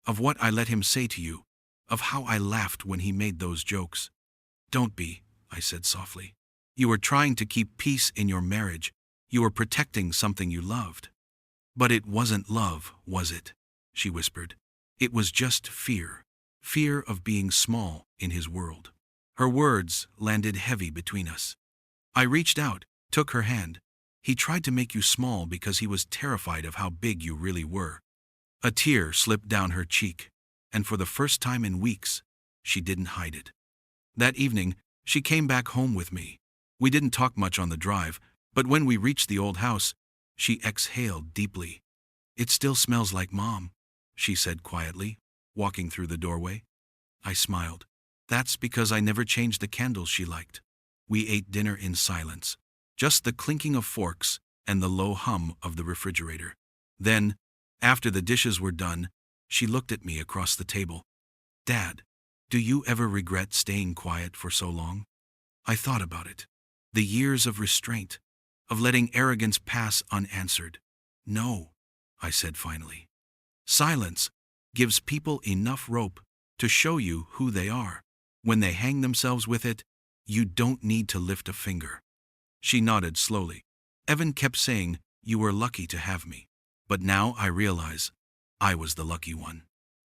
[SPEAKER 1] of what I let him say to you, of how I laughed when he made those jokes. Don't be, I said softly. You were trying to keep peace in your marriage. You were protecting something you loved. But it wasn't love, was it? She whispered. It was just fear. Fear of being small in his world. Her words landed heavy between us. I reached out, took her hand. He tried to make you small because he was terrified of how big you really were. A tear slipped down her cheek, and for the first time in weeks, she didn't hide it. That evening, she came back home with me. We didn't talk much on the drive, but when we reached the old house, she exhaled deeply. It still smells like Mom, she said quietly, walking through the doorway. I smiled. That's because I never changed the candles she liked. We ate dinner in silence, just the clinking of forks and the low hum of the refrigerator. Then, after the dishes were done, she looked at me across the table. Dad, do you ever regret staying quiet for so long? I thought about it. The years of restraint, of letting arrogance pass unanswered. No, I said finally. Silence gives people enough rope to show you who they are. When they hang themselves with it, you don't need to lift a finger. She nodded slowly. Evan kept saying, you were lucky to have me. But now I realize I was the lucky one.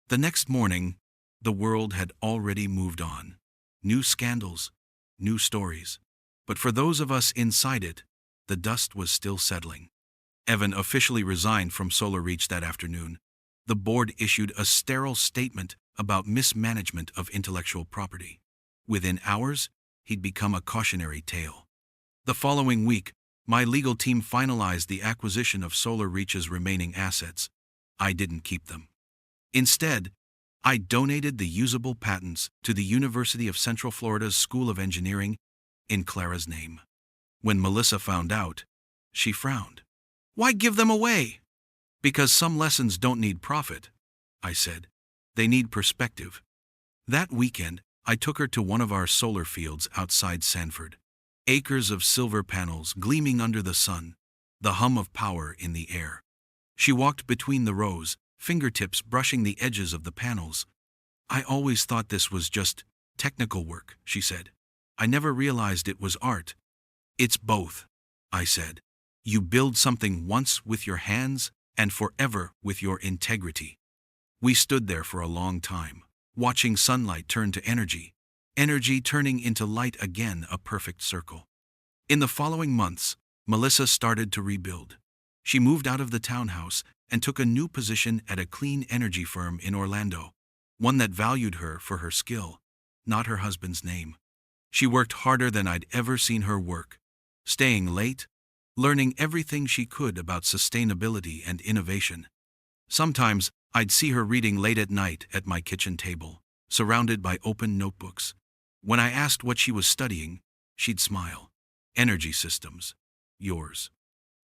[SPEAKER 1] The next morning, the world had already moved on. New scandals, new stories. But for those of us inside it, the dust was still settling. Evan officially resigned from Solar Reach that afternoon. The board issued a sterile statement about mismanagement of intellectual property. Within hours, he'd become a cautionary tale. The following week, my legal team finalized the acquisition of Solar Reach's remaining assets. I didn't keep them. Instead, I donated the usable patents to the University of Central Florida's School of Engineering in Clara's name. When Melissa found out, she frowned. Why give them away? Because some lessons don't need profit, I said. They need perspective. That weekend, I took her to one of our solar fields outside Sanford. Acres of silver panels gleaming under the sun, the hum of power in the air. She walked between the rows, fingertips brushing the edges of the panels. I always thought this was just technical work, she said. I never realized it was art. It's both, I said. You build something once with your hands and forever with your integrity. We stood there for a long time, watching sunlight turn to energy, energy turning into light again, a perfect circle. In the following months, Melissa started to rebuild. She moved out of the townhouse and took a new position at a clean energy firm in Orlando, one that valued her for her skill, not her husband's name. She worked harder than I'd ever seen her work, staying late, learning everything she could about sustainability and innovation. Sometimes, I'd see her reading late at night at my kitchen table, surrounded by open notebooks. When I asked what she was studying, she'd smile. Energy systems. Yours.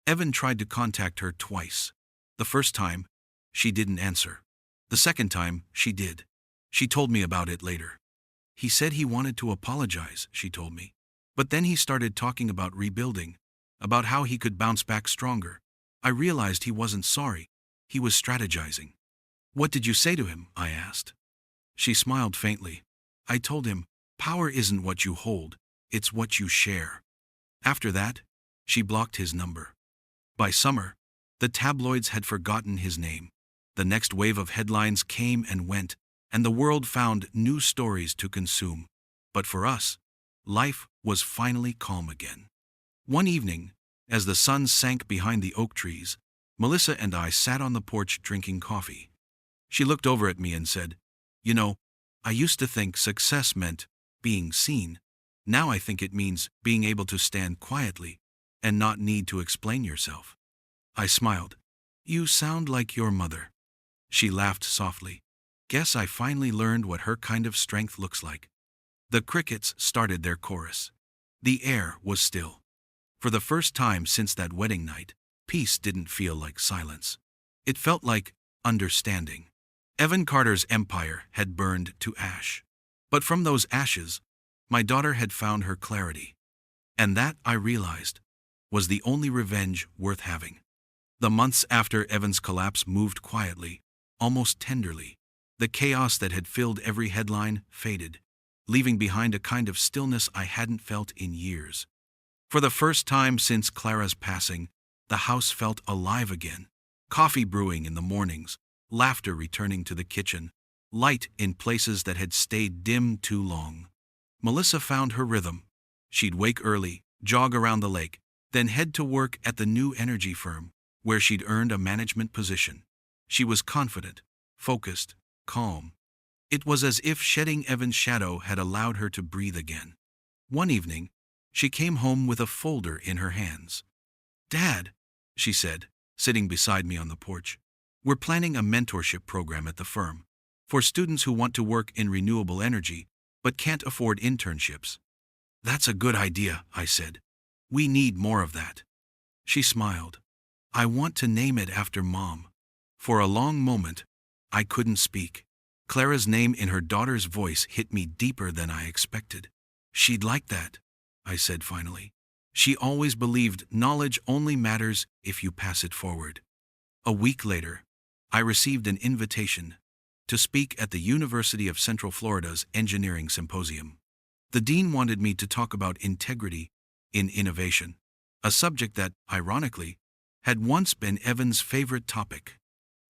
[SPEAKER 1] Evan tried to contact her twice. The first time, she didn't answer. The second time, she did. She told me about it later. He said he wanted to apologize, she told me. But then he started talking about rebuilding, about how he could bounce back stronger. I realized he wasn't sorry. He was strategizing. What did you say to him? I asked. She smiled faintly. I told him, power isn't what you hold, it's what you share. After that, she blocked his number. By summer, the tabloids had forgotten his name. The next wave of headlines came and went, and the world found new stories to consume. But for us, life was finally calm again. One evening, as the sun sank behind the oak trees, Melissa and I sat on the porch drinking coffee. She looked over at me and said, you know, I used to think success meant being seen. Now I think it means being able to stand quietly and not need to explain yourself. I smiled. You sound like your mother. She laughed softly. Guess I finally learned what her kind of strength looks like. The crickets started their chorus. The air was still. For the first time since that wedding night, peace didn't feel like silence. It felt like understanding. Evan Carter's empire had burned to ash. But from those ashes, my daughter had found her clarity. And that, I realized, was the only revenge worth having. The months after Evan's collapse moved quietly, almost tenderly. The chaos that had filled every headline faded, leaving behind a kind of stillness I hadn't felt in years. For the first time since Clara's passing, the house felt alive again. Coffee brewing in the mornings, laughter returning to the kitchen, light in places that had stayed dim too long. Melissa found her rhythm. She'd wake early, jog around the lake, then head to work at the new energy firm, where she'd earned a management position. She was confident, focused, calm. It was as if shedding Evan's shadow had allowed her to breathe again. One evening, she came home with a folder in her hands. "Dad," she said, sitting beside me on the porch, "we're planning a mentorship program at the firm for students who want to work in renewable energy but can't afford internships." "That's a good idea," I said. "We need more of that." She smiled. "I want to name it after Mom." For a long moment, I couldn't speak. Clara's name in her daughter's voice hit me deeper than I expected. "She'd like that," I said finally. "She always believed knowledge only matters if you pass it forward." A week later, I received an invitation to speak at the University of Central Florida's Engineering Symposium. The dean wanted me to talk about integrity in innovation, a subject that, ironically, had once been Evan's favorite topic.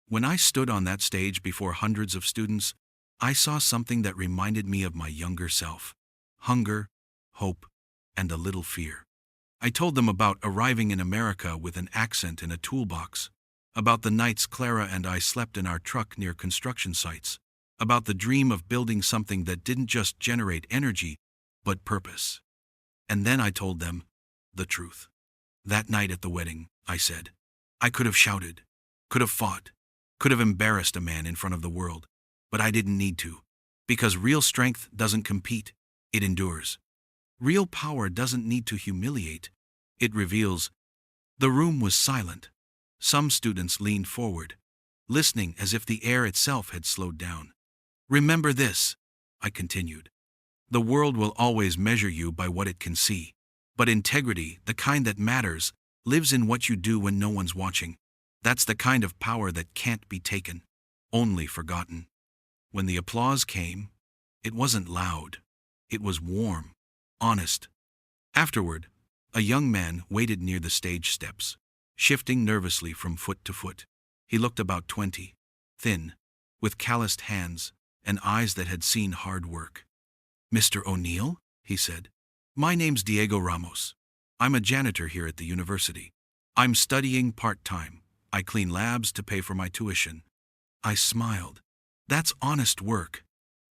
[SPEAKER 1] When I stood on that stage before hundreds of students, I saw something that reminded me of my younger self: hunger, hope, and a little fear. I told them about arriving in America with an accent and a toolbox, about the nights Clara and I slept in our truck near construction sites, about the dream of building something that didn't just generate energy, but purpose. And then I told them the truth. That night at the wedding, I said, I could have shouted, could have fought, could have embarrassed a man in front of the world, but I didn't need to, because real strength doesn't compete, it endures. Real power doesn't need to humiliate, it reveals. The room was silent. Some students leaned forward, listening as if the air itself had slowed down. "Remember this," I continued. "The world will always measure you by what it can see, but integrity, the kind that matters, lives in what you do when no one's watching. That's the kind of power that can't be taken, only forgotten." When the applause came, it wasn't loud. It was warm, honest. Afterward, a young man waited near the stage steps, shifting nervously from foot to foot. He looked about 20, thin, with calloused hands and eyes that had seen hard work. "Mr. O'Neill," he said, "my name's Diego Ramos. I'm a janitor here at the university. I'm studying part-time. I clean labs to pay for my tuition." I smiled. "That's honest work."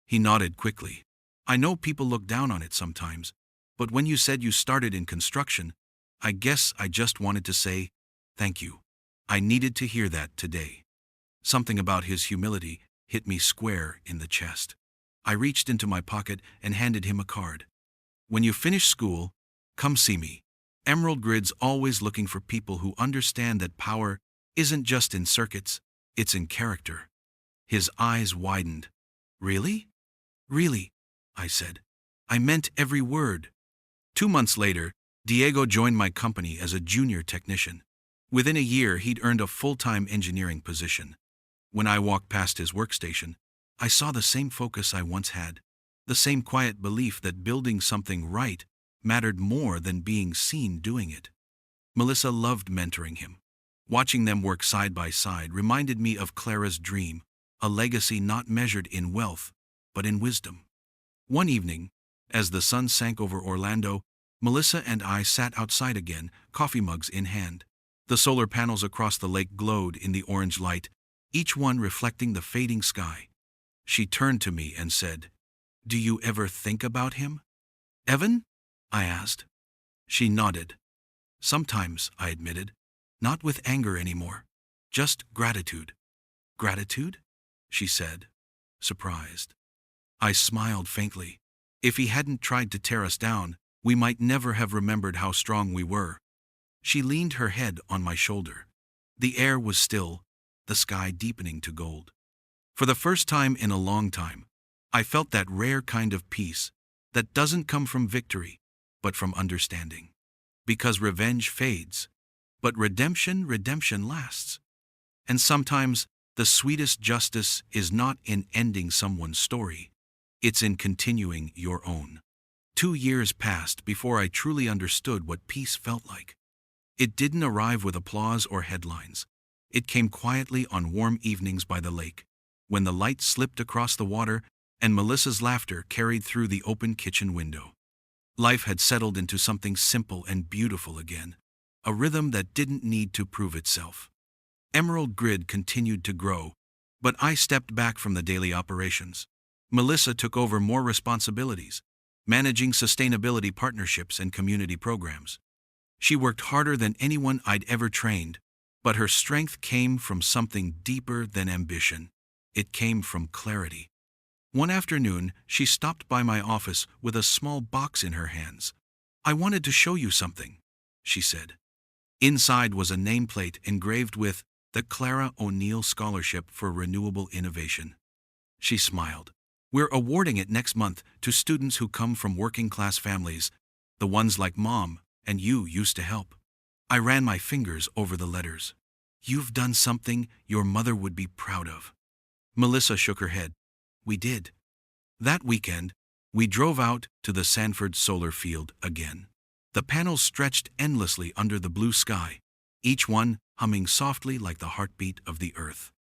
[SPEAKER 1] He nodded quickly. "I know people look down on it sometimes, but when you said you started in construction, I guess I just wanted to say thank you. I needed to hear that today." Something about his humility hit me square in the chest. I reached into my pocket and handed him a card. "When you finish school, come see me. Emerald Grid's always looking for people who understand that power isn't just in circuits, it's in character." His eyes widened. "Really?" "Really," I said. "I meant every word." 2 months later, Diego joined my company as a junior technician. Within a year, he'd earned a full-time engineering position. When I walked past his workstation, I saw the same focus I once had, the same quiet belief that building something right mattered more than being seen doing it. Melissa loved mentoring him. Watching them work side by side reminded me of Clara's dream, a legacy not measured in wealth, but in wisdom. One evening, as the sun sank over Orlando, Melissa and I sat outside again, coffee mugs in hand. The solar panels across the lake glowed in the orange light, each one reflecting the fading sky. She turned to me and said, "Do you ever think about him?" "Evan?" I asked. She nodded. "Sometimes," I admitted. "Not with anger anymore. Just gratitude." "Gratitude?" she said, surprised. I smiled faintly. If he hadn't tried to tear us down, we might never have remembered how strong we were. She leaned her head on my shoulder. The air was still, the sky deepening to gold. For the first time in a long time, I felt that rare kind of peace that doesn't come from victory, but from understanding. Because revenge fades, but redemption lasts. And sometimes, the sweetest justice is not in ending someone's story, it's in continuing your own. 2 years passed before I truly understood what peace felt like. It didn't arrive with applause or headlines. It came quietly on warm evenings by the lake, when the light slipped across the water and Melissa's laughter carried through the open kitchen window. Life had settled into something simple and beautiful again, a rhythm that didn't need to prove itself. Emerald Grid continued to grow, but I stepped back from the daily operations. Melissa took over more responsibilities, managing sustainability partnerships and community programs. She worked harder than anyone I'd ever trained, but her strength came from something deeper than ambition. It came from clarity. One afternoon, she stopped by my office with a small box in her hands. "I wanted to show you something," she said. Inside was a nameplate engraved with the Clara O'Neill Scholarship for Renewable Innovation. She smiled. "We're awarding it next month to students who come from working-class families, the ones like Mom and you used to help." I ran my fingers over the letters. "You've done something your mother would be proud of." Melissa shook her head. "We did." That weekend, we drove out to the Sanford solar field again. The panels stretched endlessly under the blue sky, each one humming softly like the heartbeat of the earth.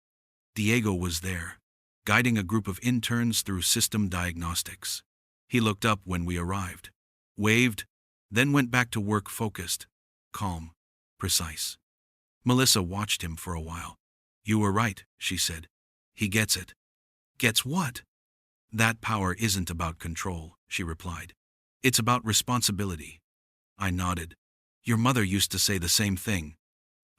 [SPEAKER 1] Diego was there, guiding a group of interns through system diagnostics. He looked up when we arrived, waved, then went back to work focused, calm, precise. Melissa watched him for a while. "You were right," she said. "He gets it." "Gets what?" "That power isn't about control," she replied. "It's about responsibility." I nodded. "Your mother used to say the same thing."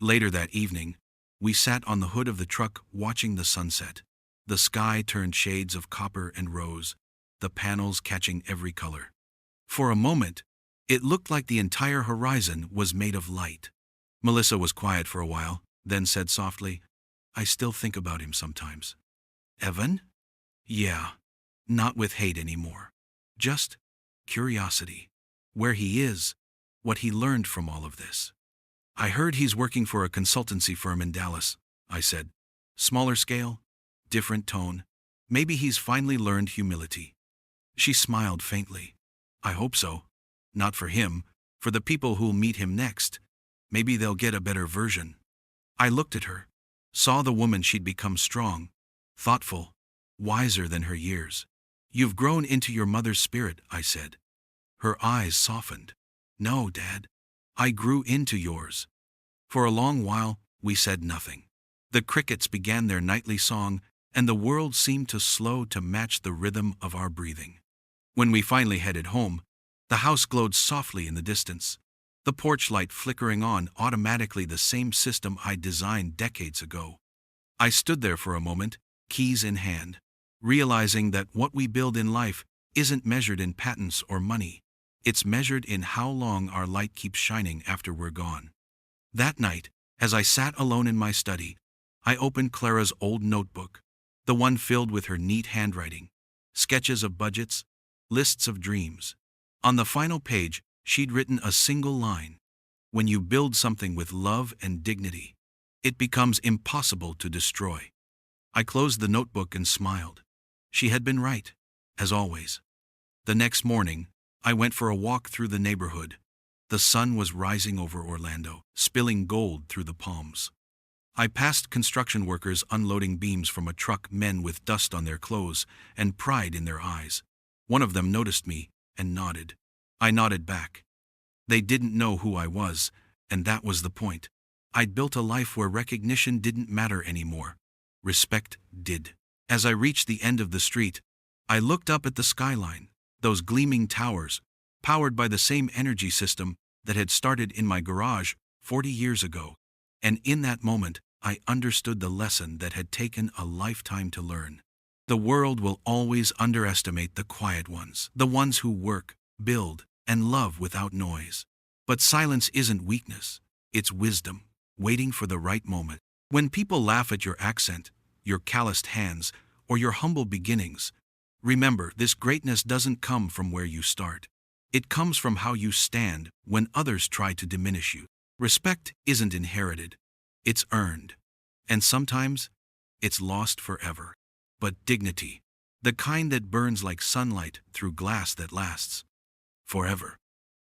[SPEAKER 1] Later that evening, we sat on the hood of the truck watching the sunset. The sky turned shades of copper and rose, the panels catching every color. For a moment, it looked like the entire horizon was made of light. Melissa was quiet for a while, then said softly, "I still think about him sometimes." "Evan?" "Yeah. Not with hate anymore. Just curiosity. Where he is, what he learned from all of this." "I heard he's working for a consultancy firm in Dallas," I said. "Smaller scale, different tone. Maybe he's finally learned humility." She smiled faintly. "I hope so. Not for him, for the people who'll meet him next. Maybe they'll get a better version." I looked at her, saw the woman she'd become, strong, thoughtful, wiser than her years. "You've grown into your mother's spirit," I said. Her eyes softened. "No, Dad. I grew into yours." For a long while, we said nothing. The crickets began their nightly song, and the world seemed to slow to match the rhythm of our breathing. When we finally headed home, the house glowed softly in the distance, the porch light flickering on automatically, the same system I designed decades ago. I stood there for a moment, keys in hand, realizing that what we build in life isn't measured in patents or money. It's measured in how long our light keeps shining after we're gone. That night, as I sat alone in my study, I opened Clara's old notebook, the one filled with her neat handwriting, sketches of budgets, lists of dreams. On the final page, she'd written a single line: "When you build something with love and dignity, it becomes impossible to destroy." I closed the notebook and smiled. She had been right, as always. The next morning, I went for a walk through the neighborhood. The sun was rising over Orlando, spilling gold through the palms. I passed construction workers unloading beams from a truck, men with dust on their clothes and pride in their eyes. One of them noticed me and nodded. I nodded back. They didn't know who I was, and that was the point. I'd built a life where recognition didn't matter anymore. Respect did. As I reached the end of the street, I looked up at the skyline, those gleaming towers, powered by the same energy system that had started in my garage 40 years ago. And in that moment, I understood the lesson that had taken a lifetime to learn. The world will always underestimate the quiet ones, the ones who work, build, and love without noise. But silence isn't weakness, it's wisdom, waiting for the right moment. When people laugh at your accent, your calloused hands, or your humble beginnings, remember, this greatness doesn't come from where you start. It comes from how you stand when others try to diminish you. Respect isn't inherited, it's earned. And sometimes, it's lost forever. But dignity, the kind that burns like sunlight through glass that lasts forever.